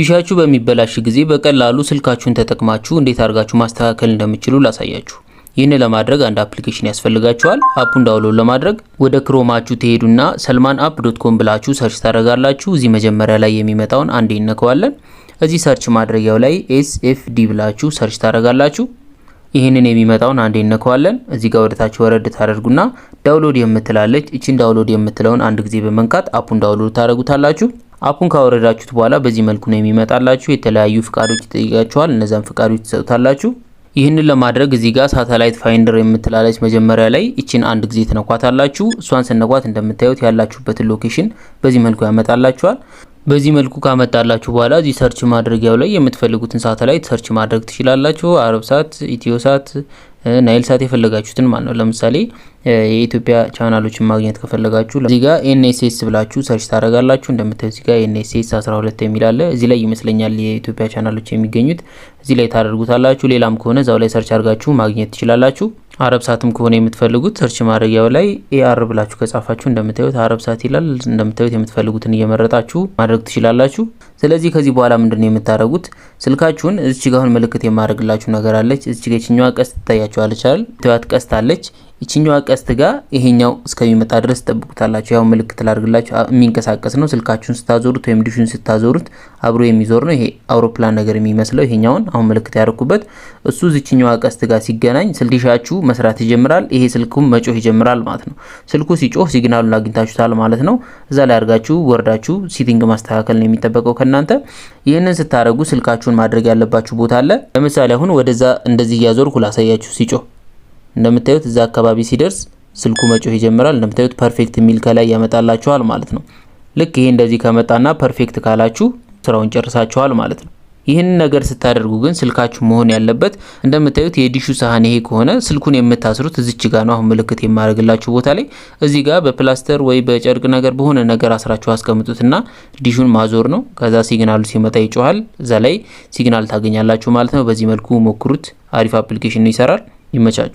ዲሻችሁ በሚበላሽ ጊዜ በቀላሉ ስልካችሁን ተጠቅማችሁ እንዴት አድርጋችሁ ማስተካከል እንደምትችሉ ላሳያችሁ። ይህን ለማድረግ አንድ አፕሊኬሽን ያስፈልጋችኋል። አፑን ዳውንሎድ ለማድረግ ወደ ክሮማችሁ ትሄዱና salmanapp.com ብላችሁ ሰርች ታደርጋላችሁ። እዚህ መጀመሪያ ላይ የሚመጣውን አንዴ እንነካዋለን። እዚህ ሰርች ማድረጊያው ላይ SFD ብላችሁ ሰርች ታደርጋላችሁ። ይሄንን የሚመጣውን አንዴ እንነካዋለን። እዚህ ጋር ወደታች ወረድ ታደርጉና ዳውንሎድ የምትላለች እቺን ዳውንሎድ የምትለውን አንድ ጊዜ በመንካት አፑን ዳውንሎድ ታደርጉታላችሁ። አፑን ካወረዳችሁት በኋላ በዚህ መልኩ ነው የሚመጣላችሁ። የተለያዩ ፍቃዶች ይጠይቃችኋል። እነዛን ፍቃዶች ትሰጡታላችሁ። ይህንን ለማድረግ እዚህ ጋር ሳተላይት ፋይንደር የምትላለች መጀመሪያ ላይ እቺን አንድ ጊዜ ትነኳታላችሁ። እሷን ስነኳት እንደምታዩት ያላችሁበትን ሎኬሽን በዚህ መልኩ ያመጣላችኋል። በዚህ መልኩ ካመጣላችሁ በኋላ እዚህ ሰርች ማድረጊያው ላይ የምትፈልጉትን ሳተላይት ሰርች ማድረግ ትችላላችሁ። አረብሳት፣ ኢትዮሳት፣ ናይልሳት የፈለጋችሁትን ማለት ነው። ለምሳሌ የኢትዮጵያ ቻናሎችን ማግኘት ከፈለጋችሁ እዚህ ጋር NSS ብላችሁ ሰርች ታደርጋላችሁ። እንደምታዩት እዚህ ጋር NSS 12 የሚል አለ። እዚህ ላይ ይመስለኛል የኢትዮጵያ ቻናሎች የሚገኙት። እዚህ ላይ ታደርጉታላችሁ። ሌላም ከሆነ እዛው ላይ ሰርች አድርጋችሁ ማግኘት ትችላላችሁ። አረብሳትም ከሆነ የምትፈልጉት ሰርች ማድረጊያው ላይ AR ብላችሁ ከጻፋችሁ እንደምታዩት አረብሳት ይላል። እንደምታዩት የምትፈልጉትን እየመረጣችሁ ማድረግ ትችላላችሁ። ስለዚህ ከዚህ በኋላ ምንድነው የምታደርጉት? ስልካችሁን እዚህ ጋር አሁን ምልክት የማድረግላችሁ ነገር አለች። እዚህ ጋር እቺኛዋ ቀስት ትታያችኋለች አይደል? ትዋት ቀስት አለች። እቺኛዋ ቀስት ጋር ይሄኛው እስከሚመጣ ድረስ ተጠብቁታላችሁ። ያው ምልክት ላድርግላችሁ። የሚንቀሳቀስ ነው። ስልካችሁን ስታዞሩት ወይም ዲሹን ስታዞሩት አብሮ የሚዞር ነው። ይሄ አውሮፕላን ነገር የሚመስለው ይሄኛውን አሁን ምልክት ያደርኩበት እሱ እዚህኛዋ ቀስት ጋር ሲገናኝ ስልክሻችሁ መስራት ይጀምራል። ይሄ ስልኩም መጮህ ይጀምራል ማለት ነው። ስልኩ ሲጮህ ሲግናሉን አግኝታችሁታል ማለት ነው። እዛ ላይ አድርጋችሁ ወርዳችሁ ሴቲንግ ማስተካከል ነው የሚጠበቀው ከናንተ። ይሄንን ስታረጉ ስልካችሁን ማድረግ ያለባችሁ ቦታ አለ። ለምሳሌ አሁን ወደዛ እንደዚህ ያዞርኩ ላሳያችሁ። ሲጮህ እንደምታዩት እዛ አካባቢ ሲደርስ ስልኩ መጮህ ይጀምራል። እንደምታዩት ፐርፌክት ሚል ከላይ ያመጣላችኋል ማለት ነው። ልክ ይሄ እንደዚህ ከመጣና ፐርፌክት ካላችሁ ስራውን ጨርሳችኋል ማለት ነው። ይህን ነገር ስታደርጉ ግን ስልካችሁ መሆን ያለበት እንደምታዩት የዲሹ ሳህን ይሄ ከሆነ ስልኩን የምታስሩት እዚች ጋር ነው። አሁን ምልክት የማድረግላችሁ ቦታ ላይ እዚህ ጋር በፕላስተር ወይ በጨርቅ ነገር በሆነ ነገር አስራችሁ አስቀምጡትና ዲሹን ማዞር ነው። ከዛ ሲግናሉ ሲመጣ ይጮሃል። እዛ ላይ ሲግናል ታገኛላችሁ ማለት ነው። በዚህ መልኩ ሞክሩት። አሪፍ አፕሊኬሽን ነው፣ ይሰራል። ይመቻችሁ።